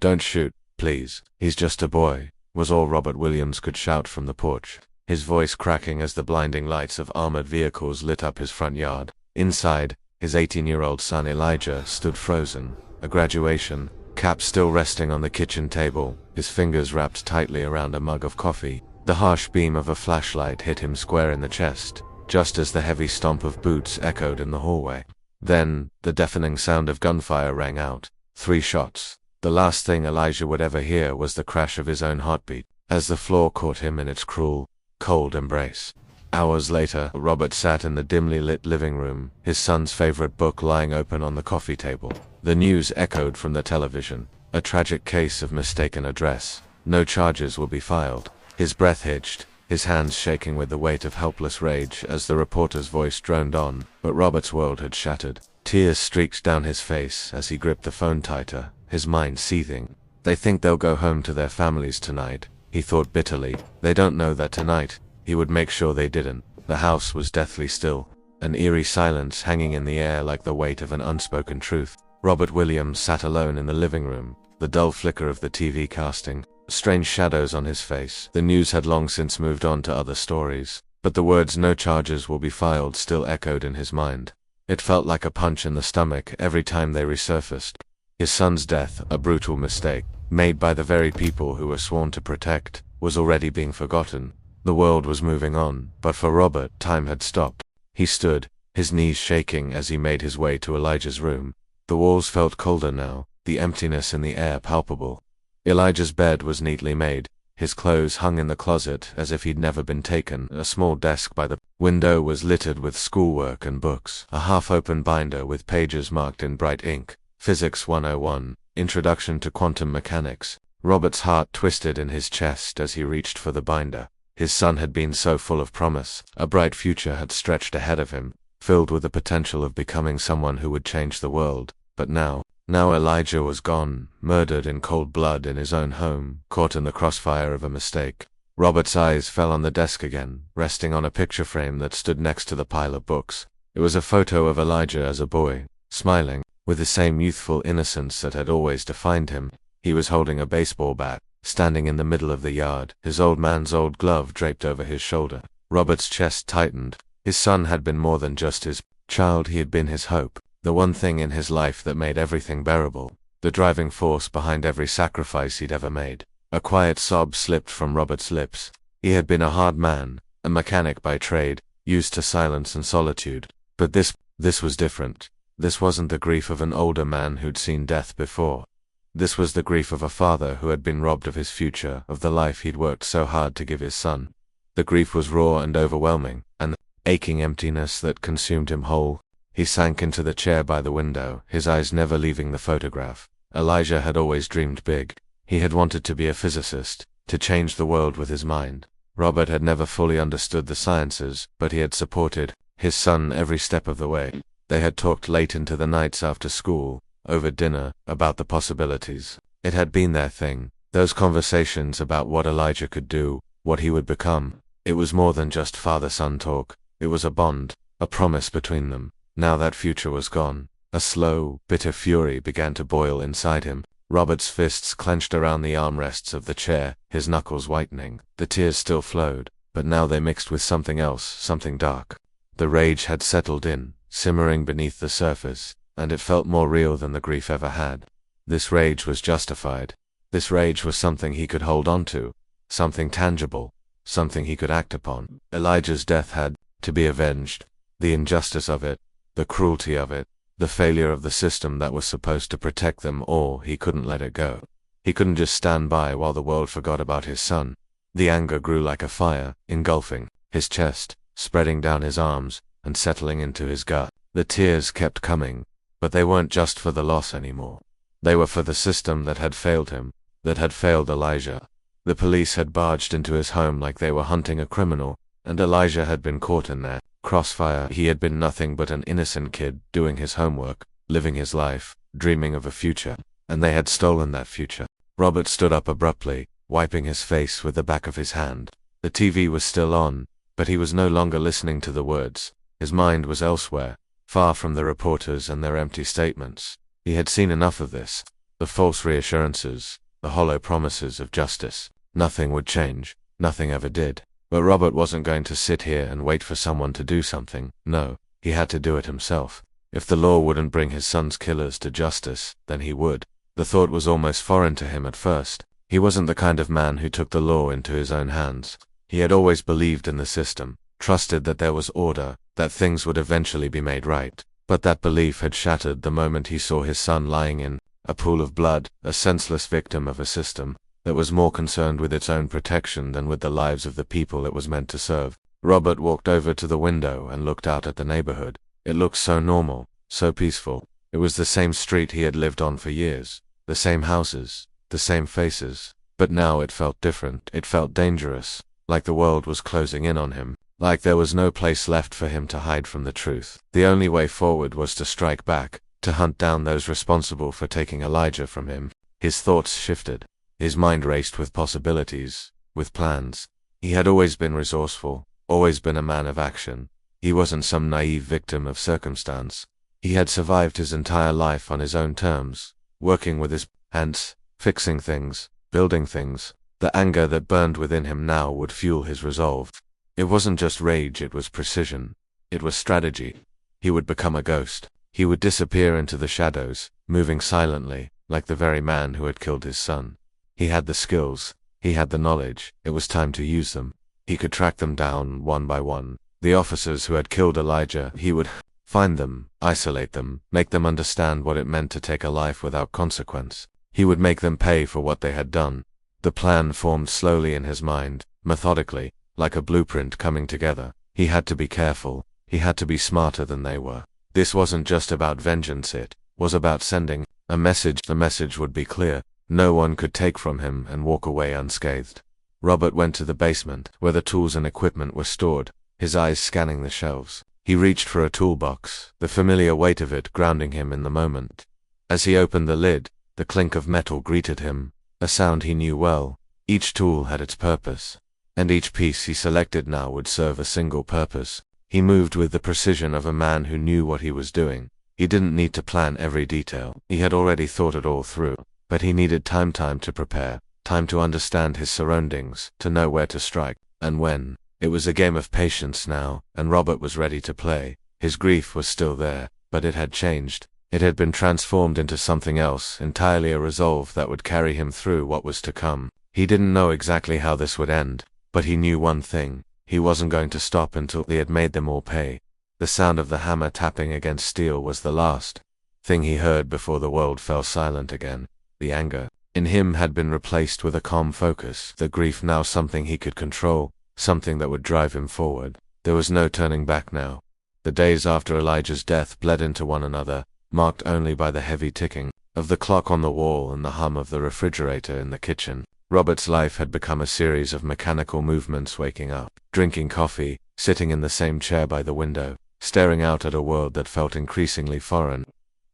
"Don't shoot, please. He's just a boy," was all Robert Williams could shout from the porch, his voice cracking as the blinding lights of armored vehicles lit up his front yard. Inside, his 18-year-old son Elijah stood frozen, a graduation cap still resting on the kitchen table, his fingers wrapped tightly around a mug of coffee. The harsh beam of a flashlight hit him square in the chest, just as the heavy stomp of boots echoed in the hallway. Then, the deafening sound of gunfire rang out. 3 shots. The last thing Elijah would ever hear was the crash of his own heartbeat, as the floor caught him in its cruel, cold embrace. Hours later, Robert sat in the dimly lit living room, his son's favorite book lying open on the coffee table. The news echoed from the television. A tragic case of mistaken address. No charges will be filed. His breath hitched, his hands shaking with the weight of helpless rage as the reporter's voice droned on, but Robert's world had shattered. Tears streaked down his face as he gripped the phone tighter, his mind seething. They think they'll go home to their families tonight, he thought bitterly. They don't know that tonight, he would make sure they didn't. The house was deathly still, an eerie silence hanging in the air like the weight of an unspoken truth. Robert Williams sat alone in the living room, the dull flicker of the TV casting, strange shadows on his face. The news had long since moved on to other stories, but the words "no charges will be filed" still echoed in his mind. It felt like a punch in the stomach every time they resurfaced. His son's death, a brutal mistake, made by the very people who were sworn to protect, was already being forgotten. The world was moving on, but for Robert, time had stopped. He stood, his knees shaking as he made his way to Elijah's room. The walls felt colder now, the emptiness in the air palpable. Elijah's bed was neatly made, his clothes hung in the closet as if he'd never been taken. A small desk by the window was littered with schoolwork and books. A half-open binder with pages marked in bright ink. Physics 101, Introduction to Quantum Mechanics. Robert's heart twisted in his chest as he reached for the binder. His son had been so full of promise. A bright future had stretched ahead of him, filled with the potential of becoming someone who would change the world. But now Elijah was gone, murdered in cold blood in his own home, caught in the crossfire of a mistake. Robert's eyes fell on the desk again, resting on a picture frame that stood next to the pile of books. It was a photo of Elijah as a boy, smiling, with the same youthful innocence that had always defined him. He was holding a baseball bat, standing in the middle of the yard, his old man's old glove draped over his shoulder. Robert's chest tightened. His son had been more than just his child, he had been his hope, the one thing in his life that made everything bearable, the driving force behind every sacrifice he'd ever made. A quiet sob slipped from Robert's lips. He had been a hard man, a mechanic by trade, used to silence and solitude. But this was different. This wasn't the grief of an older man who'd seen death before. This was the grief of a father who had been robbed of his future, of the life he'd worked so hard to give his son. The grief was raw and overwhelming, an aching emptiness that consumed him whole. He sank into the chair by the window, his eyes never leaving the photograph. Elijah had always dreamed big. He had wanted to be a physicist, to change the world with his mind. Robert had never fully understood the sciences, but he had supported his son every step of the way. They had talked late into the nights after school, over dinner, about the possibilities. It had been their thing, those conversations about what Elijah could do, what he would become. It was more than just father-son talk. It was a bond, a promise between them. Now that future was gone. A slow, bitter fury began to boil inside him. Robert's fists clenched around the armrests of the chair, his knuckles whitening. The tears still flowed, but now they mixed with something else, something dark. The rage had settled in, simmering beneath the surface, and it felt more real than the grief ever had. This rage was justified. This rage was something he could hold on to, something tangible, something he could act upon. Elijah's death had to be avenged. The injustice of it, the cruelty of it, the failure of the system that was supposed to protect them all, he couldn't let it go. He couldn't just stand by while the world forgot about his son. The anger grew like a fire, engulfing his chest, spreading down his arms, and settling into his gut. The tears kept coming, but they weren't just for the loss anymore. They were for the system that had failed him, that had failed Elijah. The police had barged into his home like they were hunting a criminal, and Elijah had been caught in their crossfire. He had been nothing but an innocent kid, doing his homework, living his life, dreaming of a future, and they had stolen that future. Robert stood up abruptly, wiping his face with the back of his hand. The TV was still on, but he was no longer listening to the words. His mind was elsewhere, far from the reporters and their empty statements. He had seen enough of this. the false reassurances, the hollow promises of justice. Nothing would change. Nothing ever did. But Robert wasn't going to sit here and wait for someone to do something. No, he had to do it himself. If the law wouldn't bring his son's killers to justice, then he would. The thought was almost foreign to him at first. He wasn't the kind of man who took the law into his own hands. He had always believed in the system, trusted that there was order, that things would eventually be made right. But that belief had shattered the moment he saw his son lying in a pool of blood, a senseless victim of a system that was more concerned with its own protection than with the lives of the people it was meant to serve. Robert walked over to the window and looked out at the neighborhood. It looked so normal, so peaceful. It was the same street he had lived on for years, the same houses, the same faces. But now it felt different. It felt dangerous, like the world was closing in on him, like there was no place left for him to hide from the truth. The only way forward was to strike back, to hunt down those responsible for taking Elijah from him. His thoughts shifted. His mind raced with possibilities, with plans. He had always been resourceful, always been a man of action. He wasn't some naive victim of circumstance. He had survived his entire life on his own terms, working with his hands, fixing things, building things. The anger that burned within him now would fuel his resolve. It wasn't just rage, it was precision. It was strategy. He would become a ghost. He would disappear into the shadows, moving silently, like the very man who had killed his son. He had the skills, he had the knowledge, it was time to use them. He could track them down one by one. The officers who had killed Elijah, he would find them, isolate them, make them understand what it meant to take a life without consequence. He would make them pay for what they had done. The plan formed slowly in his mind, methodically, like a blueprint coming together. He had to be careful, he had to be smarter than they were. This wasn't just about vengeance, it was about sending a message. The message would be clear. No one could take from him and walk away unscathed. Robert went to the basement, where the tools and equipment were stored, his eyes scanning the shelves. He reached for a toolbox, the familiar weight of it grounding him in the moment. As he opened the lid, the clink of metal greeted him, a sound he knew well. Each tool had its purpose, and each piece he selected now would serve a single purpose. He moved with the precision of a man who knew what he was doing. He didn't need to plan every detail. He had already thought it all through. But he needed time to prepare, time to understand his surroundings, to know where to strike, and when. It was a game of patience now, and Robert was ready to play. His grief was still there, but it had changed. It had been transformed into something else, entirely a resolve that would carry him through what was to come. He didn't know exactly how this would end, but he knew one thing. He wasn't going to stop until he had made them all pay. The sound of the hammer tapping against steel was the last thing he heard before the world fell silent again. The anger in him had been replaced with a calm focus, the grief now something he could control, something that would drive him forward. There was no turning back now. The days after Elijah's death bled into one another, marked only by the heavy ticking of the clock on the wall and the hum of the refrigerator in the kitchen. Robert's life had become a series of mechanical movements: waking up, drinking coffee, sitting in the same chair by the window, staring out at a world that felt increasingly foreign.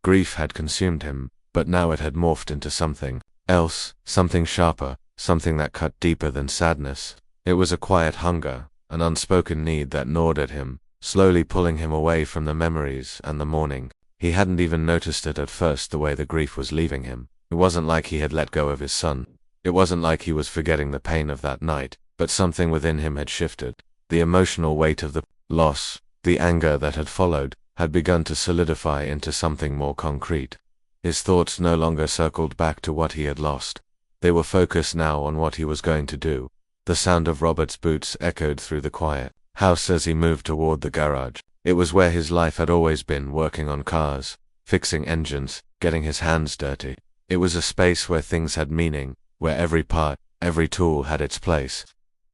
Grief had consumed him, but now it had morphed into something else, something sharper, something that cut deeper than sadness. It was a quiet hunger, an unspoken need that gnawed at him, slowly pulling him away from the memories and the mourning. He hadn't even noticed it at first, the way the grief was leaving him. It wasn't like he had let go of his son. It wasn't like he was forgetting the pain of that night, but something within him had shifted. The emotional weight of the loss, the anger that had followed, had begun to solidify into something more concrete. His thoughts no longer circled back to what he had lost. They were focused now on what he was going to do. The sound of Robert's boots echoed through the quiet house as he moved toward the garage. It was where his life had always been, working on cars, fixing engines, getting his hands dirty. It was a space where things had meaning, where every part, every tool had its place.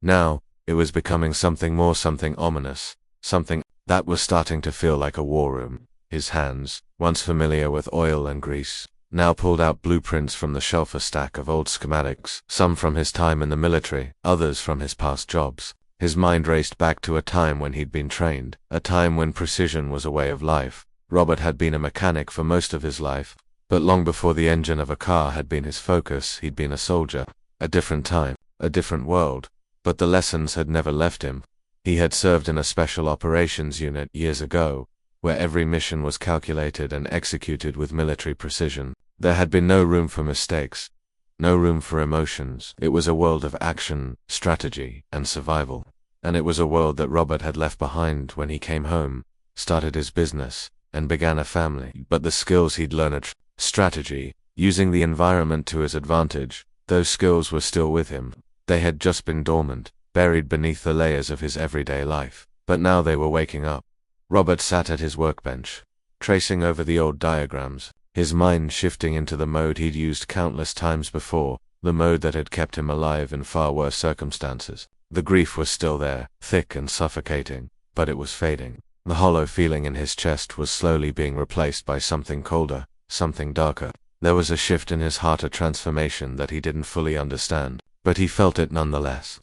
Now, it was becoming something more, something ominous, something that was starting to feel like a war room. His hands, once familiar with oil and grease, now pulled out blueprints from the shelf, a stack of old schematics, some from his time in the military, others from his past jobs. His mind raced back to a time when he'd been trained, a time when precision was a way of life. Robert had been a mechanic for most of his life, but long before the engine of a car had been his focus, he'd been a soldier. A different time, a different world, but the lessons had never left him. He had served in a special operations unit years ago, where every mission was calculated and executed with military precision. There had been no room for mistakes, no room for emotions. It was a world of action, strategy, and survival. And it was a world that Robert had left behind when he came home, started his business, and began a family. But the skills he'd learned, strategy, using the environment to his advantage, those skills were still with him. They had just been dormant, buried beneath the layers of his everyday life. But now they were waking up. Robert sat at his workbench, tracing over the old diagrams, his mind shifting into the mode he'd used countless times before, the mode that had kept him alive in far worse circumstances. The grief was still there, thick and suffocating, but it was fading. The hollow feeling in his chest was slowly being replaced by something colder, something darker. There was a shift in his heart, a transformation that he didn't fully understand, but he felt it nonetheless.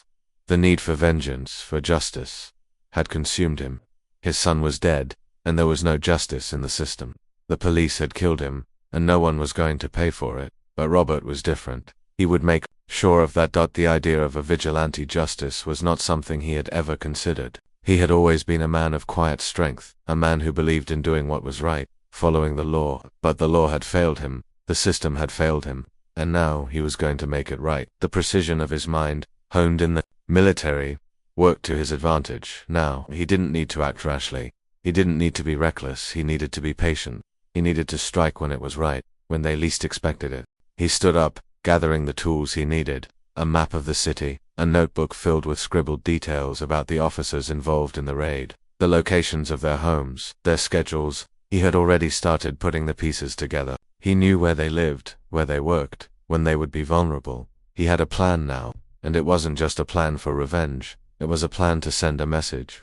The need for vengeance, for justice, had consumed him. His son was dead, and there was no justice in the system. The police had killed him, and no one was going to pay for it. But Robert was different. He would make sure of that. The idea of a vigilante justice was not something he had ever considered. He had always been a man of quiet strength, a man who believed in doing what was right, following the law. But the law had failed him, the system had failed him, and now he was going to make it right. The precision of his mind, honed in the military, worked to his advantage. Now, he didn't need to act rashly. He didn't need to be reckless. He needed to be patient. He needed to strike when it was right, when they least expected it. He stood up, gathering the tools he needed, a map of the city, a notebook filled with scribbled details about the officers involved in the raid, the locations of their homes, their schedules. He had already started putting the pieces together. He knew where they lived, where they worked, when they would be vulnerable. He had a plan now, and it wasn't just a plan for revenge. It was a plan to send a message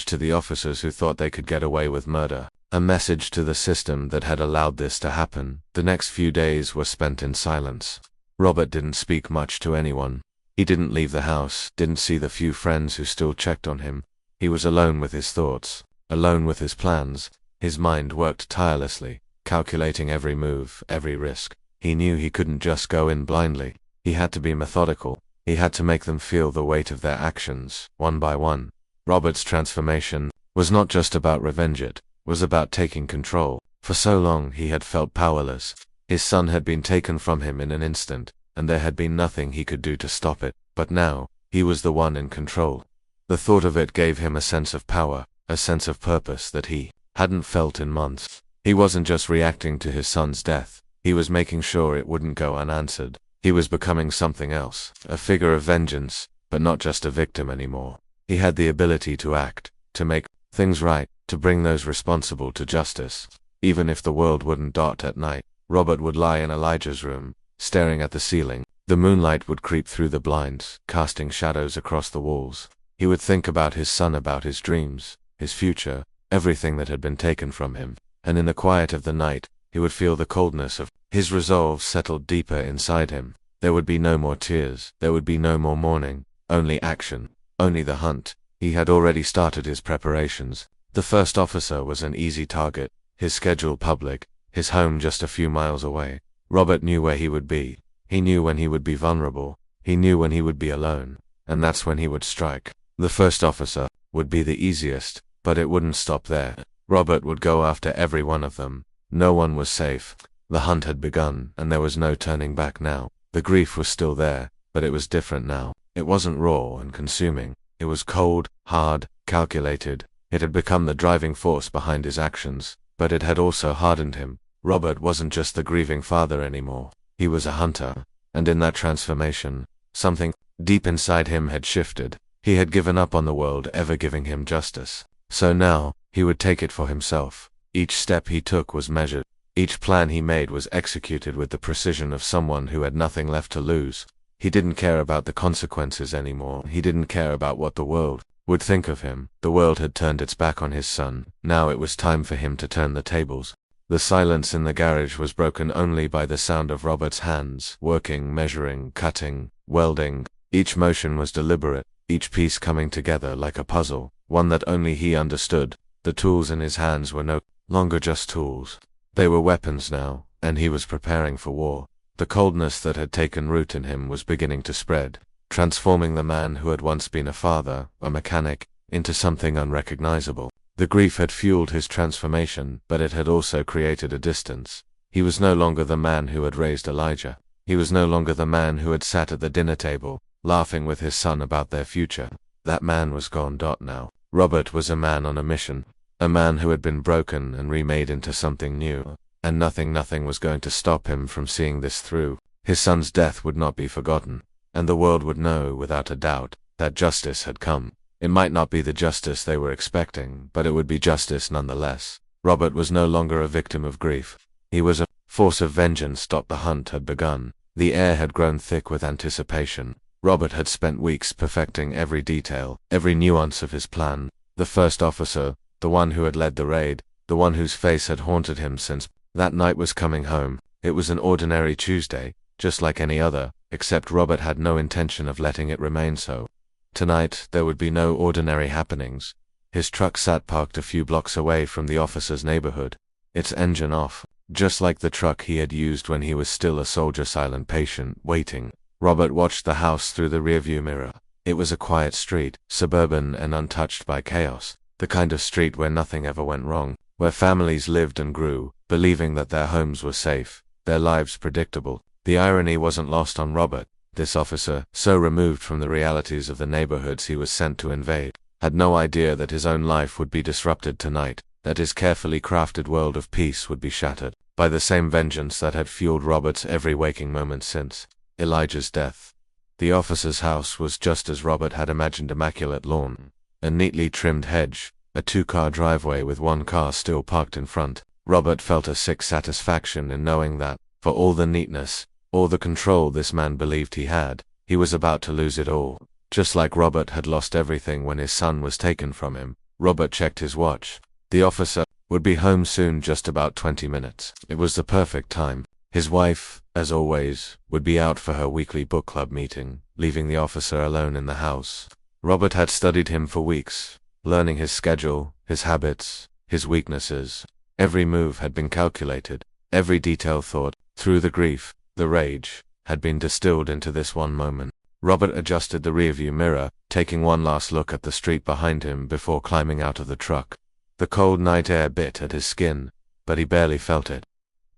to the officers who thought they could get away with murder, a message to the system that had allowed this to happen. The next few days were spent in silence. Robert didn't speak much to anyone. He didn't leave the house, didn't see the few friends who still checked on him. He was alone with his thoughts, alone with his plans. His mind worked tirelessly, calculating every move, every risk. He knew he couldn't just go in blindly. He had to be methodical. He had to make them feel the weight of their actions, one by one. Robert's transformation was not just about revenge, it was about taking control. For so long he had felt powerless. His son had been taken from him in an instant, and there had been nothing he could do to stop it. But now, he was the one in control. The thought of it gave him a sense of power, a sense of purpose that he hadn't felt in months. He wasn't just reacting to his son's death, he was making sure it wouldn't go unanswered. He was becoming something else, a figure of vengeance, but not just a victim anymore. He had the ability to act, to make things right, to bring those responsible to justice. Even if the world wouldn't dart at night, Robert would lie in Elijah's room, staring at the ceiling. The moonlight would creep through the blinds, casting shadows across the walls. He would think about his son, about his dreams, his future, everything that had been taken from him. And in the quiet of the night, he would feel the coldness of his resolve settled deeper inside him. There would be no more tears, there would be no more mourning, only action, only the hunt. He had already started his preparations. The first officer was an easy target, his schedule public, his home just a few miles away. Robert knew where he would be. He knew when he would be vulnerable. He knew when he would be alone. And that's when he would strike. The first officer would be the easiest, but it wouldn't stop there. Robert would go after every one of them. No one was safe. The hunt had begun, and there was no turning back now. The grief was still there, but it was different now. It wasn't raw and consuming. It was cold, hard, calculated. It had become the driving force behind his actions, but it had also hardened him. Robert wasn't just the grieving father anymore. He was a hunter, and in that transformation, something deep inside him had shifted. He had given up on the world ever giving him justice. So now, he would take it for himself. Each step he took was measured. Each plan he made was executed with the precision of someone who had nothing left to lose. He didn't care about the consequences anymore. He didn't care about what the world would think of him. The world had turned its back on his son. Now it was time for him to turn the tables. The silence in the garage was broken only by the sound of Robert's hands, working, measuring, cutting, welding. Each motion was deliberate, each piece coming together like a puzzle, one that only he understood. The tools in his hands were no longer just tools. They were weapons now, and he was preparing for war. The coldness that had taken root in him was beginning to spread, transforming the man who had once been a father, a mechanic, into something unrecognizable. The grief had fueled his transformation, but it had also created a distance. He was no longer the man who had raised Elijah. He was no longer the man who had sat at the dinner table, laughing with his son about their future. That man was gone. Now, Robert was a man on a mission. A man who had been broken and remade into something new. And nothing was going to stop him from seeing this through. His son's death would not be forgotten. And the world would know, without a doubt, that justice had come. It might not be the justice they were expecting, but it would be justice nonetheless. Robert was no longer a victim of grief. He was a force of vengeance. The hunt had begun. The air had grown thick with anticipation. Robert had spent weeks perfecting every detail, every nuance of his plan. The first officer, the one who had led the raid, the one whose face had haunted him since that night, was coming home. It was an ordinary Tuesday, just like any other, except Robert had no intention of letting it remain so. Tonight, there would be no ordinary happenings. His truck sat parked a few blocks away from the officer's neighborhood, its engine off, just like the truck he had used when he was still a soldier, silent, patient, waiting. Robert watched the house through the rearview mirror. It was a quiet street, suburban and untouched by chaos, the kind of street where nothing ever went wrong, where families lived and grew, believing that their homes were safe, their lives predictable. The irony wasn't lost on Robert. This officer, so removed from the realities of the neighborhoods he was sent to invade, had no idea that his own life would be disrupted tonight, that his carefully crafted world of peace would be shattered by the same vengeance that had fueled Robert's every waking moment since Elijah's death. The officer's house was just as Robert had imagined: immaculate lawn, a neatly trimmed hedge, a two-car driveway with one car still parked in front. Robert felt a sick satisfaction in knowing that, for all the neatness, all the control this man believed he had, he was about to lose it all. Just like Robert had lost everything when his son was taken from him. Robert checked his watch. The officer would be home soon, just about 20 minutes. It was the perfect time. His wife, as always, would be out for her weekly book club meeting, leaving the officer alone in the house. Robert had studied him for weeks, learning his schedule, his habits, his weaknesses. Every move had been calculated, every detail thought through. The grief, the rage, had been distilled into this one moment. Robert adjusted the rearview mirror, taking one last look at the street behind him before climbing out of the truck. The cold night air bit at his skin, but he barely felt it.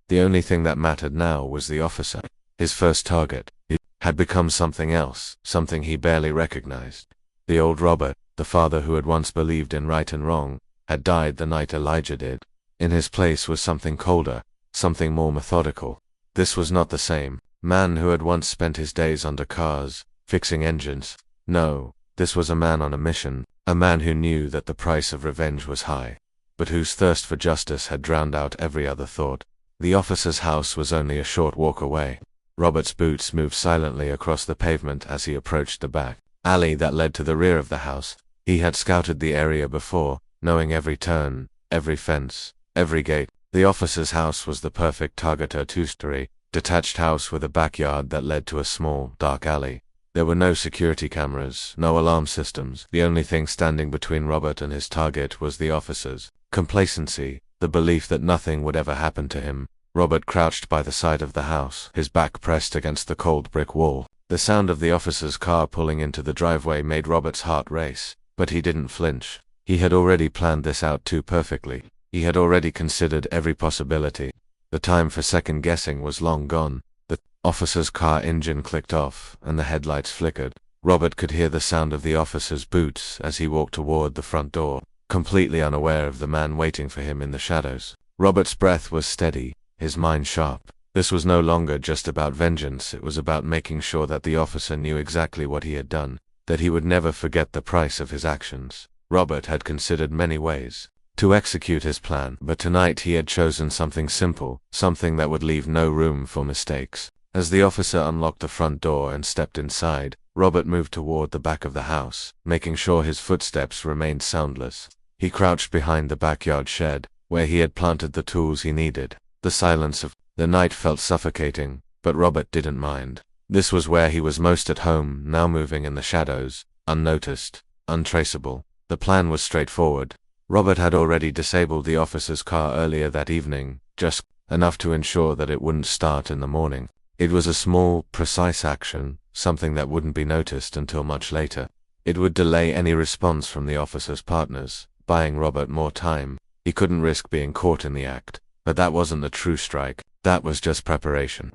The only thing that mattered now was the officer. His first target. He had become something else, something he barely recognized. The old Robert, the father who had once believed in right and wrong, had died the night Elijah did. In his place was something colder, something more methodical. This was not the same man who had once spent his days under cars, fixing engines. No, this was a man on a mission, a man who knew that the price of revenge was high, but whose thirst for justice had drowned out every other thought. The officer's house was only a short walk away. Robert's boots moved silently across the pavement as he approached the back alley that led to the rear of the house. He had scouted the area before, knowing every turn, every fence, every gate. The officer's house was the perfect target: a two-story, detached house with a backyard that led to a small, dark alley. There were no security cameras, no alarm systems. The only thing standing between Robert and his target was the officer's complacency, the belief that nothing would ever happen to him. Robert crouched by the side of the house, his back pressed against the cold brick wall. The sound of the officer's car pulling into the driveway made Robert's heart race, but he didn't flinch. He had already planned this out too perfectly. He had already considered every possibility. The time for second-guessing was long gone. The officer's car engine clicked off, and the headlights flickered. Robert could hear the sound of the officer's boots as he walked toward the front door, completely unaware of the man waiting for him in the shadows. Robert's breath was steady, his mind sharp. This was no longer just about vengeance. It was about making sure that the officer knew exactly what he had done, that he would never forget the price of his actions. Robert had considered many ways to execute his plan, but tonight he had chosen something simple, something that would leave no room for mistakes. As the officer unlocked the front door and stepped inside, Robert moved toward the back of the house, making sure his footsteps remained soundless. He crouched behind the backyard shed, where he had planted the tools he needed. The silence of the night felt suffocating, but Robert didn't mind. This was where he was most at home, now moving in the shadows, unnoticed, untraceable. The plan was straightforward. Robert had already disabled the officer's car earlier that evening, just enough to ensure that it wouldn't start in the morning. It was a small, precise action, something that wouldn't be noticed until much later. It would delay any response from the officer's partners, buying Robert more time. He couldn't risk being caught in the act. But that wasn't the true strike, that was just preparation.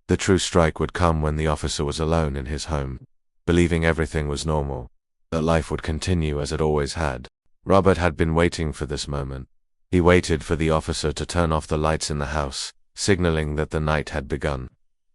The true strike would come when the officer was alone in his home, believing everything was normal, that life would continue as it always had. Robert had been waiting for this moment. He waited for the officer to turn off the lights in the house, signaling that the night had begun.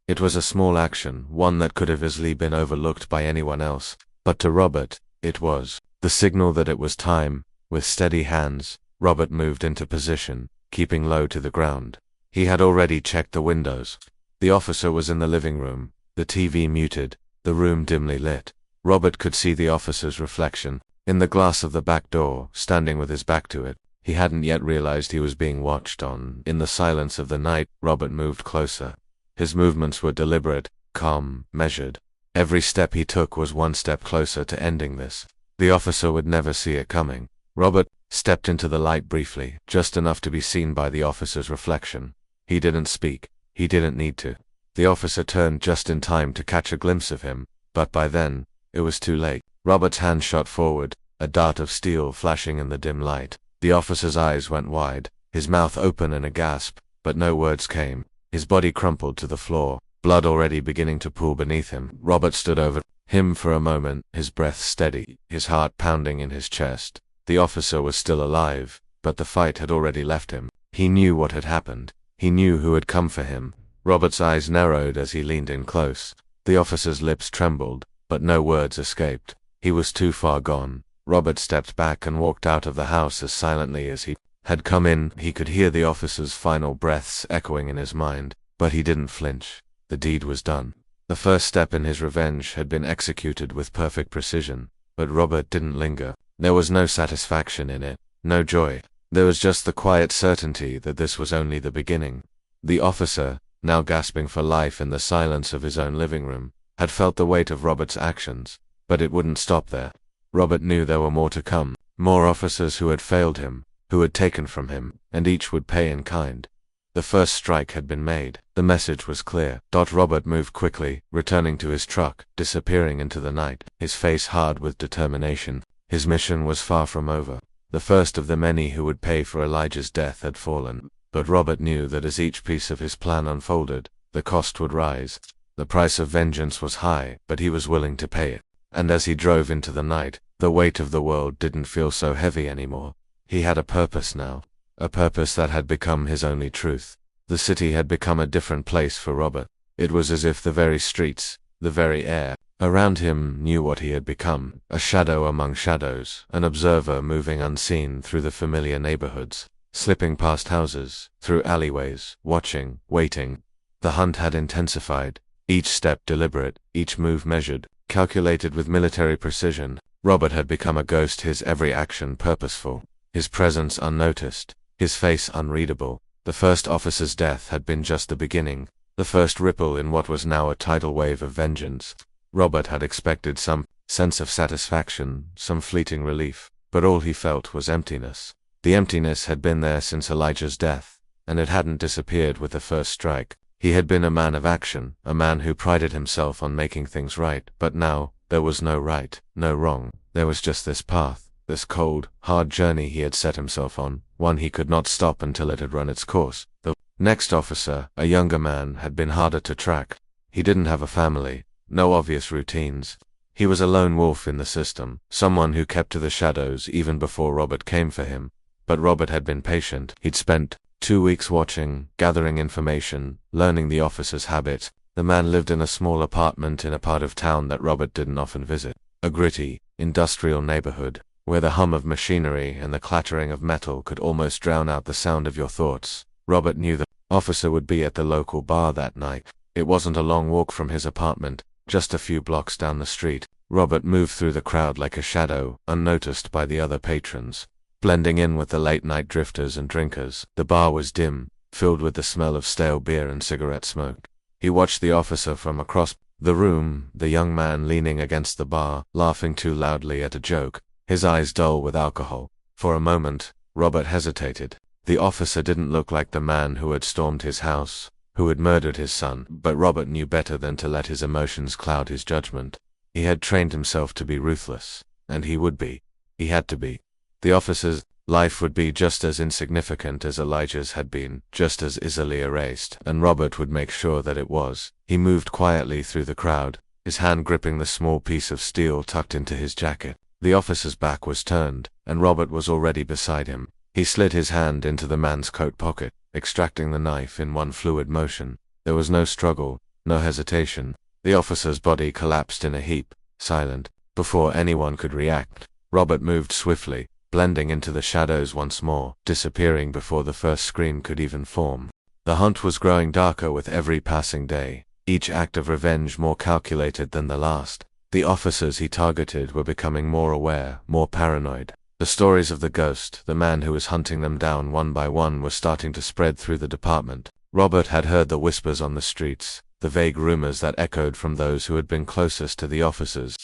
It was a small action, one that could have easily been overlooked by anyone else, but to Robert, it was the signal that it was time. With steady hands, Robert moved into position, keeping low to the ground. He had already checked the windows. The officer was in the living room, the TV muted, the room dimly lit. Robert could see the officer's reflection in the glass of the back door, standing with his back to it. He hadn't yet realized he was being watched on. In the silence of the night, Robert moved closer. His movements were deliberate, calm, measured. Every step he took was one step closer to ending this. The officer would never see it coming. Robert stepped into the light briefly, just enough to be seen by the officer's reflection. He didn't speak. He didn't need to. The officer turned just in time to catch a glimpse of him, but by then, it was too late. Robert's hand shot forward, a dart of steel flashing in the dim light. The officer's eyes went wide, his mouth open in a gasp, but no words came. His body crumpled to the floor, blood already beginning to pool beneath him. Robert stood over him for a moment, his breath steady, his heart pounding in his chest. The officer was still alive, but the fight had already left him. He knew what had happened. He knew who had come for him. Robert's eyes narrowed as he leaned in close. The officer's lips trembled, but no words escaped. He was too far gone. Robert stepped back and walked out of the house as silently as he had come in. He could hear the officer's final breaths echoing in his mind, but he didn't flinch. The deed was done. The first step in his revenge had been executed with perfect precision, but Robert didn't linger. There was no satisfaction in it, no joy. There was just the quiet certainty that this was only the beginning. The officer, now gasping for life in the silence of his own living room, had felt the weight of Robert's actions, but it wouldn't stop there. Robert knew there were more to come, more officers who had failed him, who had taken from him, and each would pay in kind. The first strike had been made. The message was clear. Robert moved quickly, returning to his truck, disappearing into the night, his face hard with determination. His mission was far from over. The first of the many who would pay for Elijah's death had fallen, but Robert knew that as each piece of his plan unfolded, the cost would rise. The price of vengeance was high, but he was willing to pay it. And as he drove into the night, the weight of the world didn't feel so heavy anymore. He had a purpose now, a purpose that had become his only truth. The city had become a different place for Robert. It was as if the very streets, the very air around him knew what he had become, a shadow among shadows, an observer moving unseen through the familiar neighborhoods, slipping past houses, through alleyways, watching, waiting. The hunt had intensified, each step deliberate, each move measured, calculated with military precision. Robert had become a ghost, his every action purposeful, his presence unnoticed, his face unreadable. The first officer's death had been just the beginning, the first ripple in what was now a tidal wave of vengeance. Robert had expected some sense of satisfaction, some fleeting relief, but all he felt was emptiness. The emptiness had been there since Elijah's death, and it hadn't disappeared with the first strike. He had been a man of action, a man who prided himself on making things right, but now, there was no right, no wrong. There was just this path, this cold, hard journey he had set himself on, one he could not stop until it had run its course. The next officer, a younger man, had been harder to track. He didn't have a family, no obvious routines. He was a lone wolf in the system, someone who kept to the shadows even before Robert came for him. But Robert had been patient. He'd spent 2 weeks watching, gathering information, learning the officer's habits. The man lived in a small apartment in a part of town that Robert didn't often visit, a gritty, industrial neighborhood, where the hum of machinery and the clattering of metal could almost drown out the sound of your thoughts. Robert knew the officer would be at the local bar that night. It wasn't a long walk from his apartment, just a few blocks down the street. Robert moved through the crowd like a shadow, unnoticed by the other patrons, blending in with the late-night drifters and drinkers. The bar was dim, filled with the smell of stale beer and cigarette smoke. He watched the officer from across the room, the young man leaning against the bar, laughing too loudly at a joke, his eyes dull with alcohol. For a moment, Robert hesitated. The officer didn't look like the man who had stormed his house, who had murdered his son, but Robert knew better than to let his emotions cloud his judgment. He had trained himself to be ruthless, and he would be. He had to be. The officer's Life would be just as insignificant as Elijah's had been, just as easily erased, and Robert would make sure that it was. He moved quietly through the crowd, his hand gripping the small piece of steel tucked into his jacket. The officer's back was turned, and Robert was already beside him. He slid his hand into the man's coat pocket, extracting the knife in one fluid motion. There was no struggle, no hesitation. The officer's body collapsed in a heap, silent. Before anyone could react, Robert moved swiftly, blending into the shadows once more, disappearing before the first scream could even form. The hunt was growing darker with every passing day, each act of revenge more calculated than the last. The officers he targeted were becoming more aware, more paranoid. The stories of the ghost, the man who was hunting them down one by one, were starting to spread through the department. Robert had heard the whispers on the streets, the vague rumors that echoed from those who had been closest to the officers.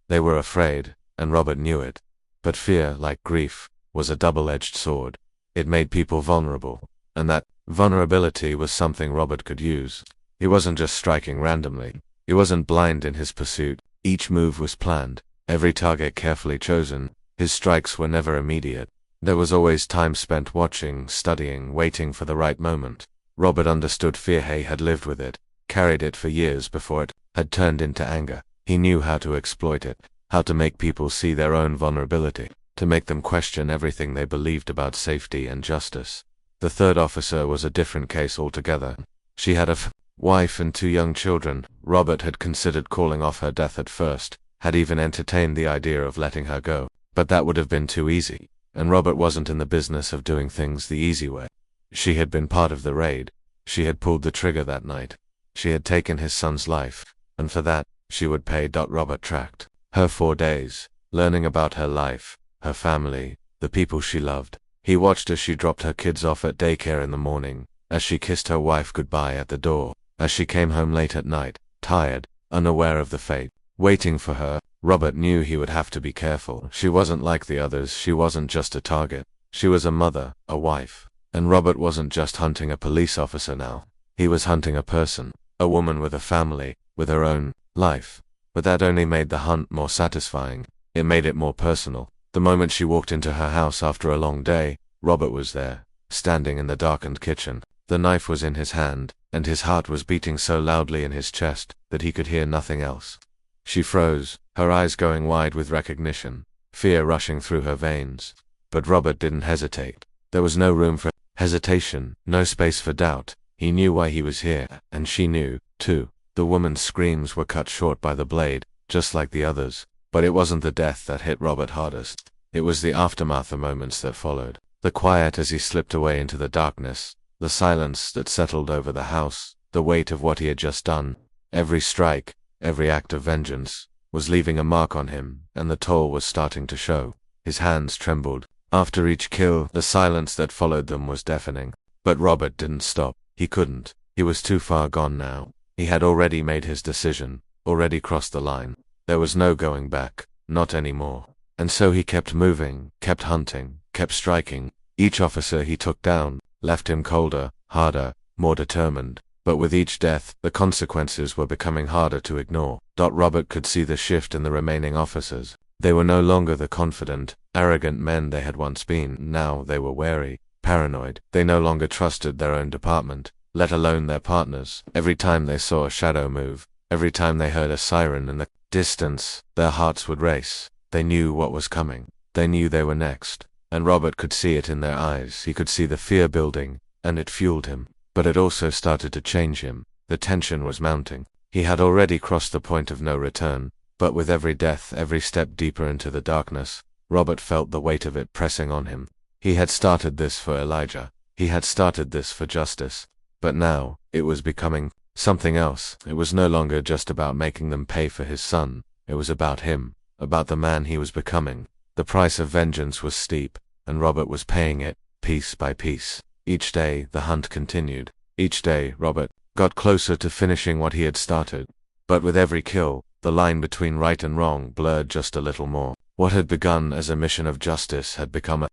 They were afraid, and Robert knew it. But fear, like grief, was a double-edged sword. It made people vulnerable, and that vulnerability was something Robert could use. He wasn't just striking randomly. He wasn't blind in his pursuit. Each move was planned, every target carefully chosen. His strikes were never immediate. There was always time spent watching, studying, waiting for the right moment. Robert understood fear. He had lived with it, carried it for years before it had turned into anger. He knew how to exploit it, how to make people see their own vulnerability, to make them question everything they believed about safety and justice. The third officer was a different case altogether. She had a wife and 2 young children. Robert had considered calling off her death at first, had even entertained the idea of letting her go. But that would have been too easy, and Robert wasn't in the business of doing things the easy way. She had been part of the raid. She had pulled the trigger that night. She had taken his son's life, and for that, she would pay. Robert tracked her 4 days, learning about her life, her family, the people she loved. He watched as she dropped her kids off at daycare in the morning, as she kissed her wife goodbye at the door, as she came home late at night, tired, unaware of the fate waiting for her. Robert knew he would have to be careful. She wasn't like the others. She wasn't just a target. She was a mother, a wife. And Robert wasn't just hunting a police officer now. He was hunting a person, a woman with a family, with her own life. But that only made the hunt more satisfying. It made it more personal. The moment she walked into her house after a long day, Robert was there, standing in the darkened kitchen. The knife was in his hand, and his heart was beating so loudly in his chest that he could hear nothing else. She froze, her eyes going wide with recognition, fear rushing through her veins. But Robert didn't hesitate. There was no room for hesitation, no space for doubt. He knew why he was here, and she knew, too. The woman's screams were cut short by the blade, just like the others. But it wasn't the death that hit Robert hardest. It was the aftermath of moments that followed. The quiet as he slipped away into the darkness, the silence that settled over the house, the weight of what he had just done. Every strike, every act of vengeance, was leaving a mark on him, and the toll was starting to show. His hands trembled. After each kill, the silence that followed them was deafening. But Robert didn't stop. He couldn't. He was too far gone now. He had already made his decision, already crossed the line. There was no going back, not anymore. And so he kept moving, kept hunting, kept striking. Each officer he took down left him colder, harder, more determined. But with each death, the consequences were becoming harder to ignore. Robert could see the shift in the remaining officers. They were no longer the confident, arrogant men they had once been. Now they were wary, paranoid. They no longer trusted their own department, let alone their partners. Every time they saw a shadow move, every time they heard a siren in the distance, their hearts would race. They knew what was coming. They knew they were next. And Robert could see it in their eyes. He could see the fear building, and it fueled him. But it also started to change him. The tension was mounting. He had already crossed the point of no return, but with every death, every step deeper into the darkness, Robert felt the weight of it pressing on him. He had started this for Elijah. He had started this for justice. But now, it was becoming something else. It was no longer just about making them pay for his son. It was about him, about the man he was becoming. The price of vengeance was steep, and Robert was paying it, piece by piece. Each day, the hunt continued. Each day, Robert got closer to finishing what he had started. But with every kill, the line between right and wrong blurred just a little more. What had begun as a mission of justice had become a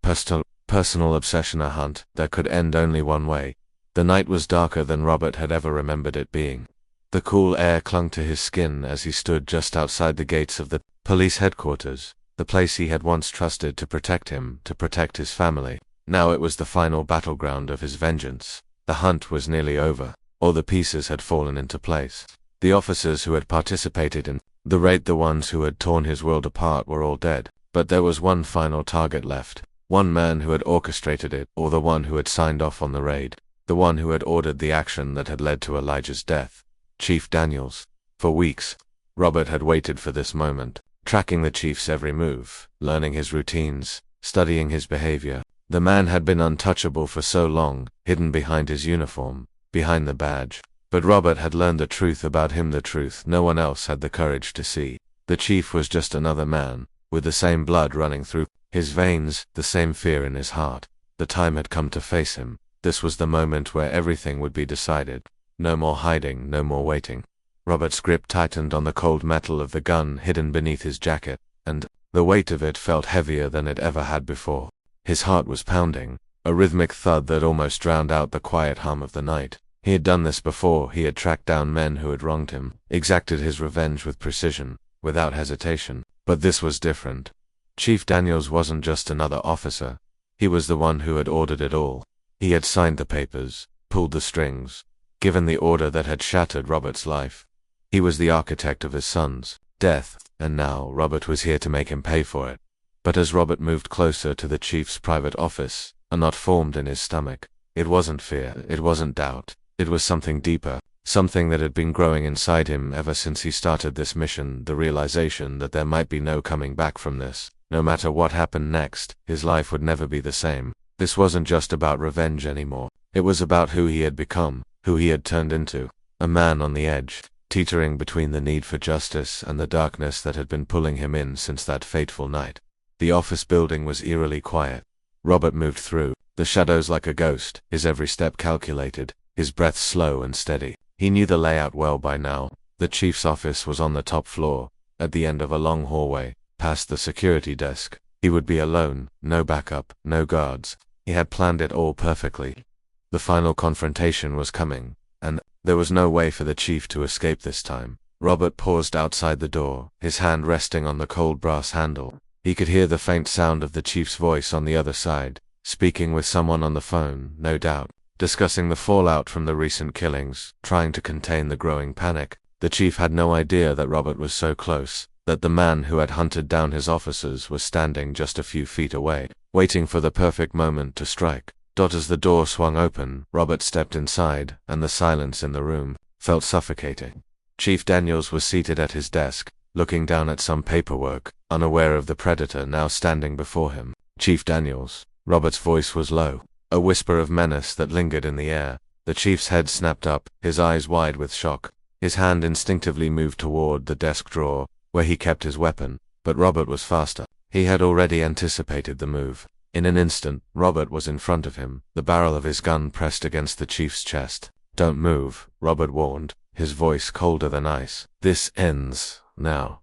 personal obsession, a hunt that could end only one way. The night was darker than Robert had ever remembered it being. The cool air clung to his skin as he stood just outside the gates of the police headquarters. the place he had once trusted to protect him, to protect his family. Now it was the final battleground of his vengeance. The hunt was nearly over. All the pieces had fallen into place. The officers who had participated in the raid, the ones who had torn his world apart, were all dead. But there was one final target left. One man who had orchestrated it, or the one who had signed off on the raid. The one who had ordered the action that had led to Elijah's death. Chief Daniels. For weeks, Robert had waited for this moment, tracking the chief's every move, learning his routines, studying his behavior. The man had been untouchable for so long, hidden behind his uniform, behind the badge. But Robert had learned the truth about him, the truth no one else had the courage to see. The chief was just another man, with the same blood running through his veins, the same fear in his heart. The time had come to face him. This was the moment where everything would be decided. No more hiding, no more waiting. Robert's grip tightened on the cold metal of the gun hidden beneath his jacket, and the weight of it felt heavier than it ever had before. His heart was pounding, a rhythmic thud that almost drowned out the quiet hum of the night. He had done this before. He had tracked down men who had wronged him, exacted his revenge with precision, without hesitation. But this was different. Chief Daniels wasn't just another officer. He was the one who had ordered it all. He had signed the papers, pulled the strings, given the order that had shattered Robert's life. He was the architect of his son's death, and now Robert was here to make him pay for it. But as Robert moved closer to the chief's private office, a knot formed in his stomach. It wasn't fear, it wasn't doubt. It was something deeper, something that had been growing inside him ever since he started this mission, the realization that there might be no coming back from this. No matter what happened next, his life would never be the same. This wasn't just about revenge anymore. It was about who he had become, who he had turned into. A man on the edge, teetering between the need for justice and the darkness that had been pulling him in since that fateful night. The office building was eerily quiet. Robert moved through the shadows like a ghost, his every step calculated, his breath slow and steady. He knew the layout well by now. The chief's office was on the top floor, at the end of a long hallway, past the security desk. He would be alone, no backup, no guards. He had planned it all perfectly. The final confrontation was coming, and there was no way for the chief to escape this time. Robert paused outside the door, his hand resting on the cold brass handle. He could hear the faint sound of the chief's voice on the other side, speaking with someone on the phone, no doubt, discussing the fallout from the recent killings, trying to contain the growing panic. The chief had no idea that Robert was so close, that the man who had hunted down his officers was standing just a few feet away, waiting for the perfect moment to strike. As the door swung open, Robert stepped inside, and the silence in the room felt suffocating. Chief Daniels was seated at his desk, looking down at some paperwork, unaware of the predator now standing before him. Chief Daniels. Robert's voice was low, a whisper of menace that lingered in the air. The chief's head snapped up, his eyes wide with shock. His hand instinctively moved toward the desk drawer, where he kept his weapon, but Robert was faster. He had already anticipated the move. In an instant, Robert was in front of him, the barrel of his gun pressed against the chief's chest. "Don't move," Robert warned, his voice colder than ice. "This ends now."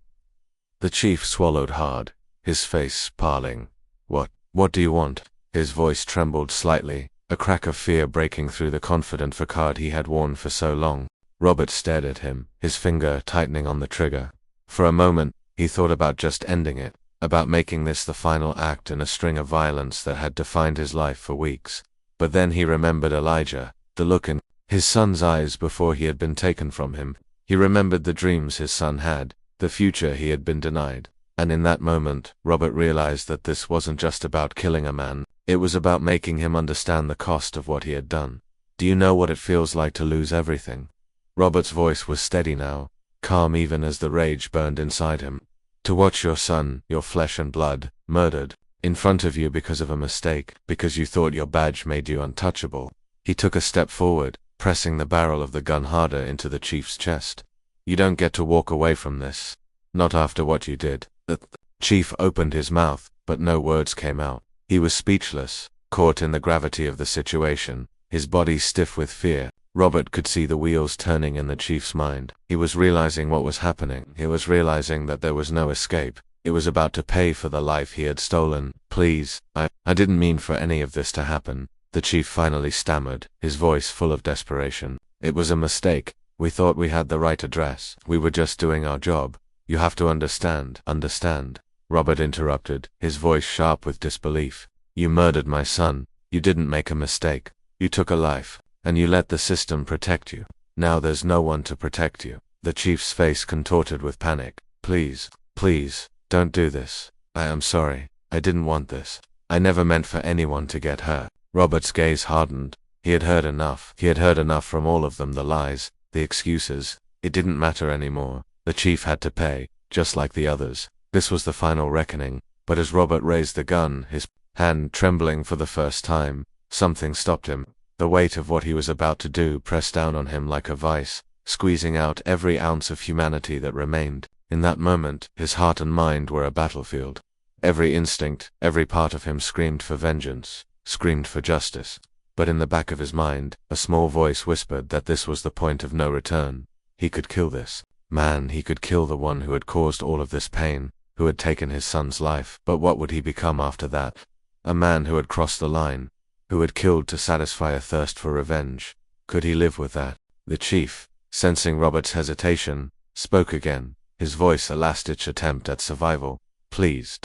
The chief swallowed hard, his face paling. What do you want?" His voice trembled slightly, a crack of fear breaking through the confident facade he had worn for so long. Robert stared at him, his finger tightening on the trigger. For a moment, he thought about just ending it, about making this the final act in a string of violence that had defined his life for weeks. But then he remembered Elijah, the look in his son's eyes before he had been taken from him. He remembered the dreams his son had, the future he had been denied. And in that moment, Robert realized that this wasn't just about killing a man, it was about making him understand the cost of what he had done. "Do you know what it feels like to lose everything?" Robert's voice was steady now, calm even as the rage burned inside him. "To watch your son, your flesh and blood, murdered, in front of you because of a mistake, because you thought your badge made you untouchable." He took a step forward, pressing the barrel of the gun harder into the chief's chest. "You don't get to walk away from this. Not after what you did." The chief opened his mouth, but no words came out. He was speechless, caught in the gravity of the situation, his body stiff with fear. Robert could see the wheels turning in the chief's mind. He was realizing what was happening. He was realizing that there was no escape. It was about to pay for the life he had stolen. "Please, I didn't mean for any of this to happen," the chief finally stammered, his voice full of desperation. "It was a mistake. We thought we had the right address. We were just doing our job. You have to understand. Robert interrupted, his voice sharp with disbelief. You murdered my son. You didn't make a mistake. You took a life, and you let the system protect you. Now there's no one to protect you. The chief's face contorted with panic. Please, please, don't do this. I am sorry. I didn't want this. I never meant for anyone to get hurt. Robert's gaze hardened. He had heard enough. He had heard enough from all of them, the lies, the excuses. It didn't matter anymore. The chief had to pay, just like the others. This was the final reckoning. But as Robert raised the gun, his hand trembling for the first time, something stopped him. The weight of what he was about to do pressed down on him like a vice, squeezing out every ounce of humanity that remained. In that moment, his heart and mind were a battlefield. Every instinct, every part of him screamed for vengeance, screamed for justice. But in the back of his mind, a small voice whispered that this was the point of no return. He could kill this man. He could kill the one who had caused all of this pain, who had taken his son's life. But what would he become after that? A man who had crossed the line, who had killed to satisfy a thirst for revenge. Could he live with that? The chief, sensing Robert's hesitation, spoke again, his voice a last-ditch attempt at survival. Please, ...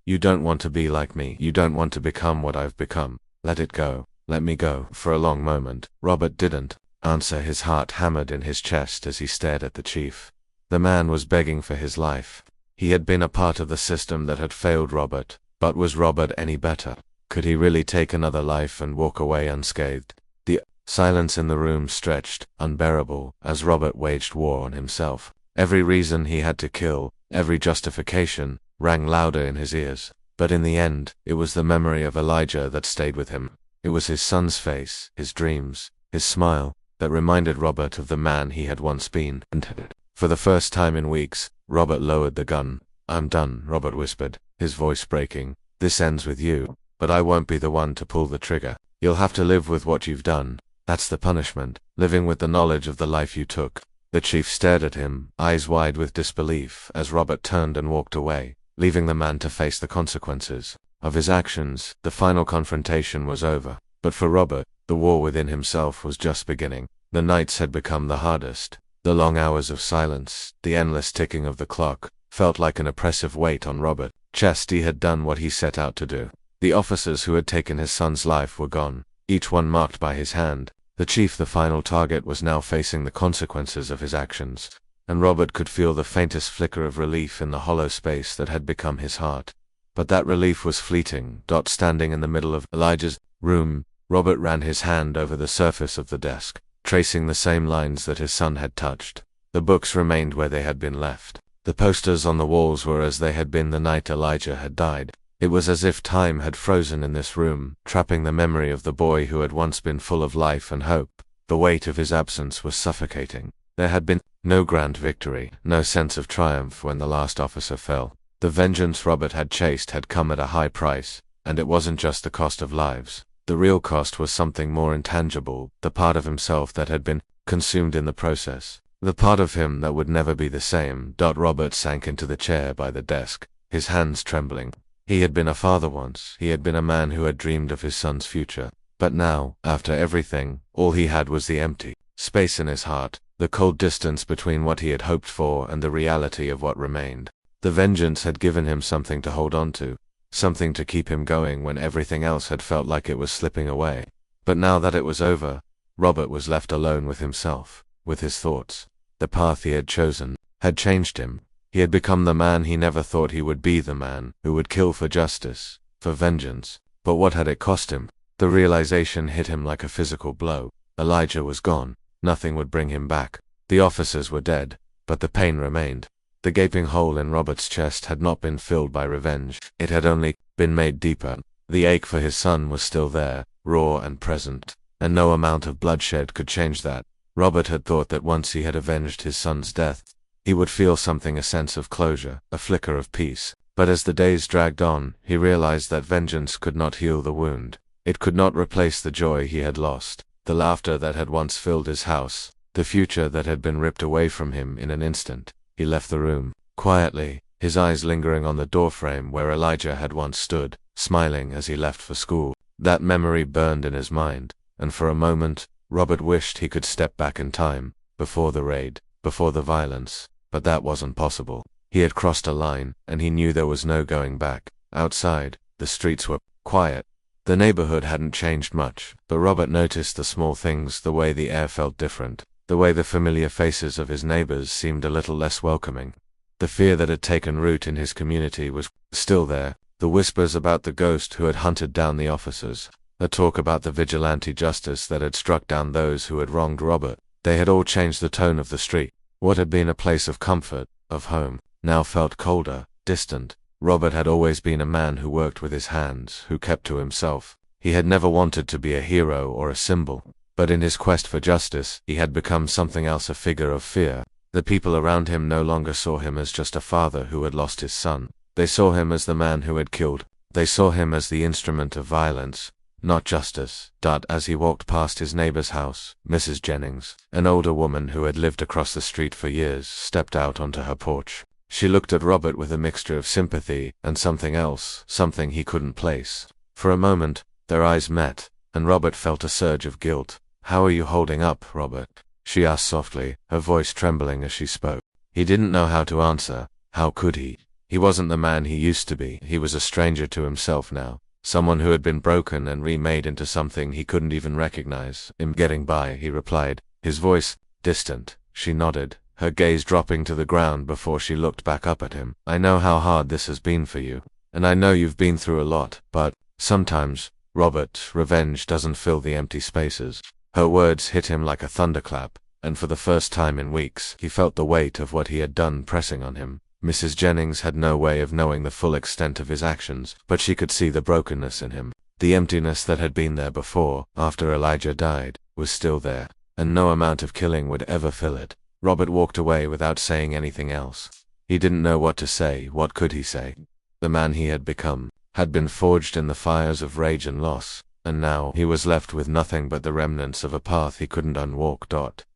You don't want to be like me. You don't want to become what I've become. Let it go. Let me go. For a long moment, Robert didn't answer. His heart hammered in his chest as he stared at the chief. The man was begging for his life. He had been a part of the system that had failed Robert, but was Robert any better? Could he really take another life and walk away unscathed? The silence in the room stretched, unbearable, as Robert waged war on himself. Every reason he had to kill, every justification, rang louder in his ears. But in the end, it was the memory of Elijah that stayed with him. It was his son's face, his dreams, his smile, that reminded Robert of the man he had once been. And for the first time in weeks, Robert lowered the gun. I'm done, Robert whispered, his voice breaking. This ends with you, but I won't be the one to pull the trigger. You'll have to live with what you've done. That's the punishment, living with the knowledge of the life you took. The chief stared at him, eyes wide with disbelief, as Robert turned and walked away, leaving the man to face the consequences of his actions. The final confrontation was over. But for Robert, the war within himself was just beginning. The nights had become the hardest. The long hours of silence, the endless ticking of the clock, felt like an oppressive weight on Robert's chest. He had done what he set out to do. The officers who had taken his son's life were gone, each one marked by his hand. The chief, the final target, was now facing the consequences of his actions, and Robert could feel the faintest flicker of relief in the hollow space that had become his heart. But that relief was fleeting. Standing in the middle of Elijah's room, Robert ran his hand over the surface of the desk, tracing the same lines that his son had touched. The books remained where they had been left. The posters on the walls were as they had been the night Elijah had died. It was as if time had frozen in this room, trapping the memory of the boy who had once been full of life and hope. The weight of his absence was suffocating. There had been no grand victory, no sense of triumph when the last officer fell. The vengeance Robert had chased had come at a high price, and it wasn't just the cost of lives. The real cost was something more intangible, the part of himself that had been consumed in the process. The part of him that would never be the same. Robert sank into the chair by the desk, his hands trembling. He had been a father once. He had been a man who had dreamed of his son's future. But now, after everything, all he had was the empty space in his heart, the cold distance between what he had hoped for and the reality of what remained. The vengeance had given him something to hold on to, something to keep him going when everything else had felt like it was slipping away. But now that it was over, Robert was left alone with himself, with his thoughts. The path he had chosen had changed him. He had become the man he never thought he would be, the man who would kill for justice, for vengeance. But what had it cost him? The realization hit him like a physical blow. Elijah was gone. Nothing would bring him back. The officers were dead, but the pain remained. The gaping hole in Robert's chest had not been filled by revenge. It had only been made deeper. The ache for his son was still there, raw and present, and no amount of bloodshed could change that. Robert had thought that once he had avenged his son's death, he would feel something, a sense of closure, a flicker of peace. But as the days dragged on, he realized that vengeance could not heal the wound. It could not replace the joy he had lost, the laughter that had once filled his house, the future that had been ripped away from him in an instant. He left the room, quietly, his eyes lingering on the doorframe where Elijah had once stood, smiling as he left for school. That memory burned in his mind, and for a moment, Robert wished he could step back in time, before the raid, before the violence. But that wasn't possible. He had crossed a line, and he knew there was no going back. Outside, the streets were quiet. The neighborhood hadn't changed much, but Robert noticed the small things, the way the air felt different, the way the familiar faces of his neighbors seemed a little less welcoming. The fear that had taken root in his community was still there. The whispers about the ghost who had hunted down the officers, the talk about the vigilante justice that had struck down those who had wronged Robert, they had all changed the tone of the street. What had been a place of comfort, of home, now felt colder, distant. Robert had always been a man who worked with his hands, who kept to himself. He had never wanted to be a hero or a symbol, but in his quest for justice, he had become something else, a figure of fear. The people around him no longer saw him as just a father who had lost his son. They saw him as the man who had killed. They saw him as the instrument of violence, not justice. As he walked past his neighbor's house, Mrs. Jennings, an older woman who had lived across the street for years, stepped out onto her porch. She looked at Robert with a mixture of sympathy and something else, something he couldn't place. For a moment, their eyes met, and Robert felt a surge of guilt. "How are you holding up, Robert?" she asked softly, her voice trembling as she spoke. He didn't know how to answer. How could he? He wasn't the man he used to be. He was a stranger to himself now, someone who had been broken and remade into something he couldn't even recognize. "I'm getting by," he replied, his voice distant. She nodded, her gaze dropping to the ground before she looked back up at him. "I know how hard this has been for you, and I know you've been through a lot, but sometimes, Robert, revenge doesn't fill the empty spaces." Her words hit him like a thunderclap, and for the first time in weeks, he felt the weight of what he had done pressing on him. Mrs. Jennings had no way of knowing the full extent of his actions, but she could see the brokenness in him. The emptiness that had been there before, after Elijah died, was still there, and no amount of killing would ever fill it. Robert walked away without saying anything else. He didn't know what to say. What could he say? The man he had become had been forged in the fires of rage and loss, and now he was left with nothing but the remnants of a path he couldn't unwalk.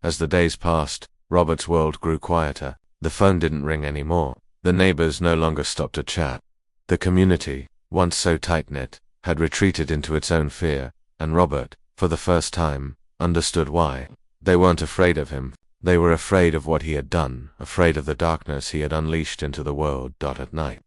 As the days passed, Robert's world grew quieter. The phone didn't ring anymore. The neighbors no longer stopped to chat. The community, once so tight-knit, had retreated into its own fear, and Robert, for the first time, understood why. They weren't afraid of him. They were afraid of what he had done, afraid of the darkness he had unleashed into the world. At night,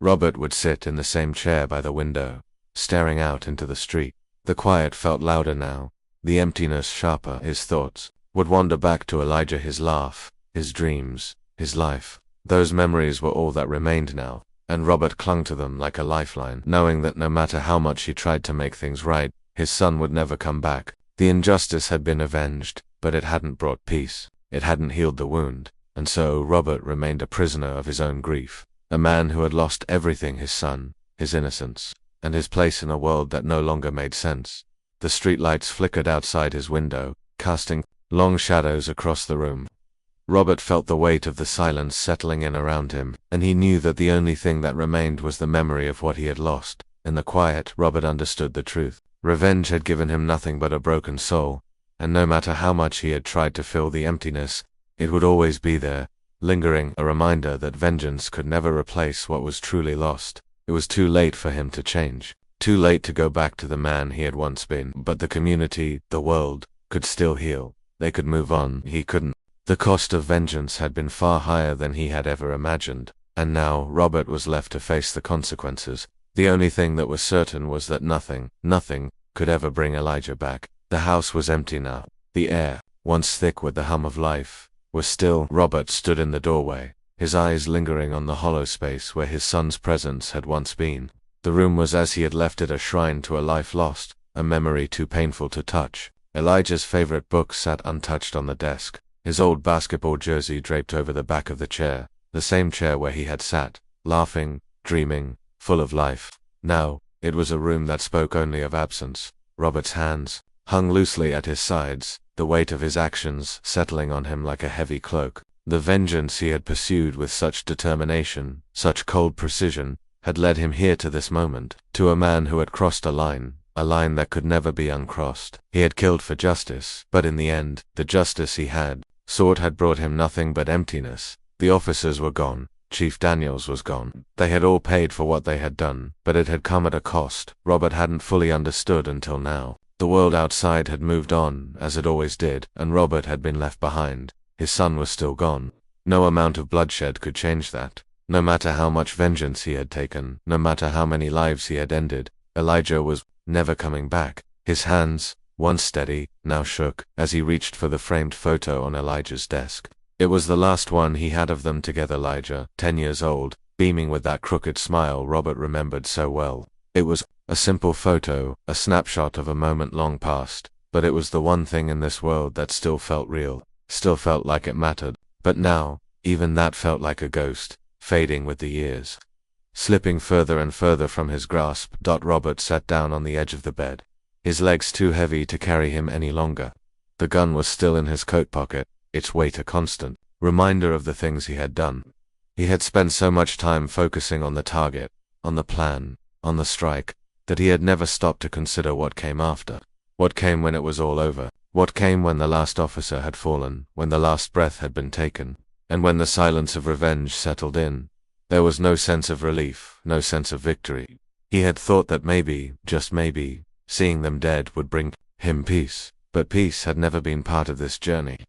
Robert would sit in the same chair by the window, staring out into the street. The quiet felt louder now, the emptiness sharper. His thoughts would wander back to Elijah, his laugh, his dreams, his life. Those memories were all that remained now, and Robert clung to them like a lifeline, knowing that no matter how much he tried to make things right, his son would never come back. The injustice had been avenged, but it hadn't brought peace. It hadn't healed the wound, and so Robert remained a prisoner of his own grief, a man who had lost everything: his son, his innocence, and his place in a world that no longer made sense. The streetlights flickered outside his window, casting long shadows across the room. Robert felt the weight of the silence settling in around him, and he knew that the only thing that remained was the memory of what he had lost. In the quiet, Robert understood the truth. Revenge had given him nothing but a broken soul, and no matter how much he had tried to fill the emptiness, it would always be there, lingering, a reminder that vengeance could never replace what was truly lost. It was too late for him to change, too late to go back to the man he had once been, but the community, the world, could still heal. They could move on. He couldn't. The cost of vengeance had been far higher than he had ever imagined, and now Robert was left to face the consequences. The only thing that was certain was that nothing could ever bring Elijah back. The house was empty now. The air, once thick with the hum of life, was still. Robert stood in the doorway, his eyes lingering on the hollow space where his son's presence had once been. The room was as he had left it, a shrine to a life lost, a memory too painful to touch. Elijah's favorite book sat untouched on the desk, his old basketball jersey draped over the back of the chair, the same chair where he had sat, laughing, dreaming, full of life. Now, it was a room that spoke only of absence. Robert's hands hung loosely at his sides, the weight of his actions settling on him like a heavy cloak. The vengeance he had pursued with such determination, such cold precision, had led him here to this moment, to a man who had crossed a line that could never be uncrossed. He had killed for justice, but in the end, the justice he had sought had brought him nothing but emptiness. The officers were gone. Chief Daniels was gone. They had all paid for what they had done, but it had come at a cost Robert hadn't fully understood until now. The world outside had moved on, as it always did, and Robert had been left behind. His son was still gone. No amount of bloodshed could change that. No matter how much vengeance he had taken, no matter how many lives he had ended, Elijah was never coming back. His hands, once steady, now shook, as he reached for the framed photo on Elijah's desk. It was the last one he had of them together, Elijah, 10 years old, beaming with that crooked smile Robert remembered so well. It was a simple photo, a snapshot of a moment long past, but it was the one thing in this world that still felt real, still felt like it mattered. But now, even that felt like a ghost, fading with the years. Slipping further and further from his grasp, Robert sat down on the edge of the bed, his legs too heavy to carry him any longer. The gun was still in his coat pocket, its weight a constant reminder of the things he had done. He had spent so much time focusing on the target, on the plan, on the strike, that he had never stopped to consider what came after. What came when it was all over? What came when the last officer had fallen, when the last breath had been taken, and when the silence of revenge settled in? There was no sense of relief, no sense of victory. He had thought that maybe, just maybe, seeing them dead would bring him peace, but peace had never been part of this journey.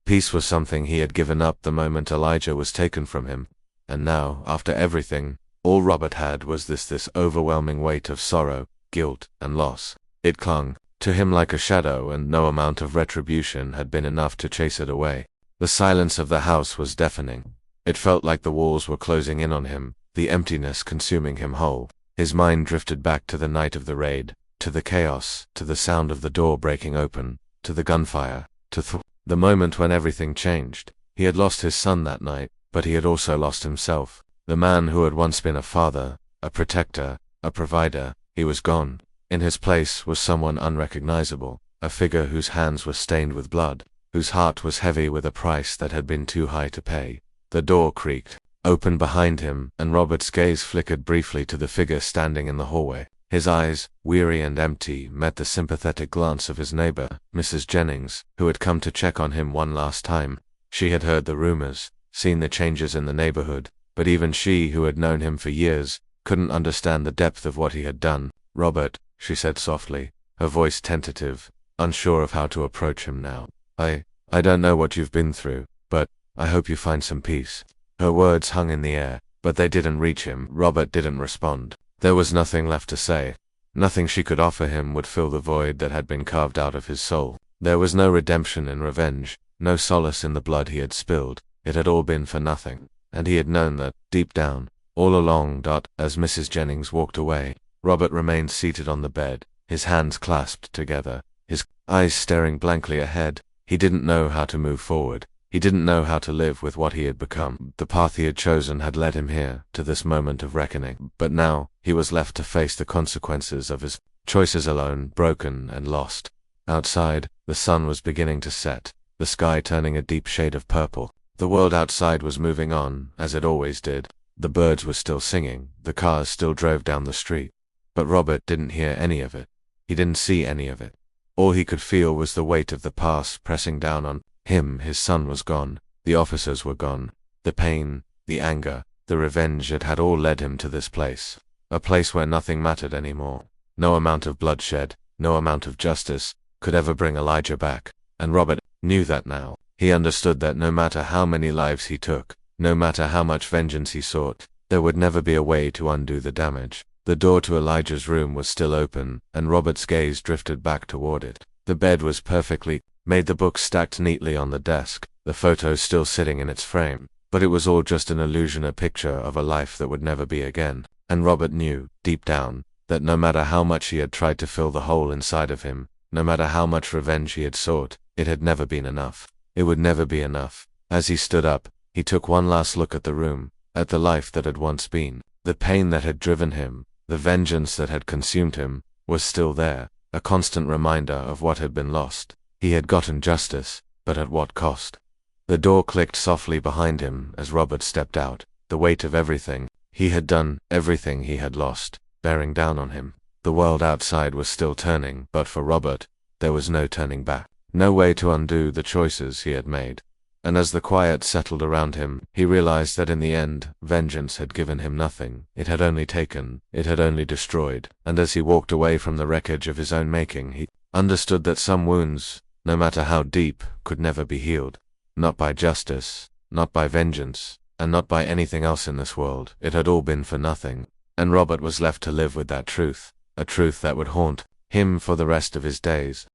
Peace was something he had given up the moment Elijah was taken from him, and now, after everything, all Robert had was this overwhelming weight of sorrow, guilt, and loss. It clung to him like a shadow, and no amount of retribution had been enough to chase it away. The silence of the house was deafening. It felt like the walls were closing in on him, the emptiness consuming him whole. His mind drifted back to the night of the raid, to the chaos, to the sound of the door breaking open, to the gunfire, to the moment when everything changed. He had lost his son that night, but he had also lost himself. The man who had once been a father, a protector, a provider, he was gone. In his place was someone unrecognizable, a figure whose hands were stained with blood, whose heart was heavy with a price that had been too high to pay. The door creaked open behind him, and Robert's gaze flickered briefly to the figure standing in the hallway. His eyes, weary and empty, met the sympathetic glance of his neighbor, Mrs. Jennings, who had come to check on him one last time. She had heard the rumors, seen the changes in the neighborhood, but even she, who had known him for years, couldn't understand the depth of what he had done. "Robert," she said softly, her voice tentative, unsure of how to approach him now. I don't know what you've been through, but I hope you find some peace." Her words hung in the air, but they didn't reach him. Robert didn't respond. There was nothing left to say. Nothing she could offer him would fill the void that had been carved out of his soul. There was no redemption in revenge, no solace in the blood he had spilled. It had all been for nothing. And he had known that, deep down, all along. As Mrs. Jennings walked away, Robert remained seated on the bed, his hands clasped together, his eyes staring blankly ahead. He didn't know how to move forward. He didn't know how to live with what he had become. The path he had chosen had led him here, to this moment of reckoning. But now, he was left to face the consequences of his choices alone, broken and lost. Outside, the sun was beginning to set, the sky turning a deep shade of purple. The world outside was moving on, as it always did. The birds were still singing, the cars still drove down the street. But Robert didn't hear any of it. He didn't see any of it. All he could feel was the weight of the past pressing down on him. His son was gone. The officers were gone. The pain, the anger, the revenge, it had all led him to this place. A place where nothing mattered anymore. No amount of bloodshed, no amount of justice, could ever bring Elijah back. And Robert knew that now. He understood that no matter how many lives he took, no matter how much vengeance he sought, there would never be a way to undo the damage. The door to Elijah's room was still open, and Robert's gaze drifted back toward it. The bed was perfectly made, the books stacked neatly on the desk, the photos still sitting in its frame. But it was all just an illusion, a picture of a life that would never be again. And Robert knew, deep down, that no matter how much he had tried to fill the hole inside of him, no matter how much revenge he had sought, it had never been enough. It would never be enough. As he stood up, he took one last look at the room, at the life that had once been. The pain that had driven him, the vengeance that had consumed him, was still there, a constant reminder of what had been lost. He had gotten justice, but at what cost? The door clicked softly behind him as Robert stepped out, the weight of everything he had done, everything he had lost, bearing down on him. The world outside was still turning, but for Robert, there was no turning back, no way to undo the choices he had made. And as the quiet settled around him, he realized that in the end, vengeance had given him nothing. It had only taken, it had only destroyed. And as he walked away from the wreckage of his own making, he understood that some wounds, no matter how deep, could never be healed. Not by justice, not by vengeance, and not by anything else in this world. It had all been for nothing, and Robert was left to live with that truth, a truth that would haunt him for the rest of his days.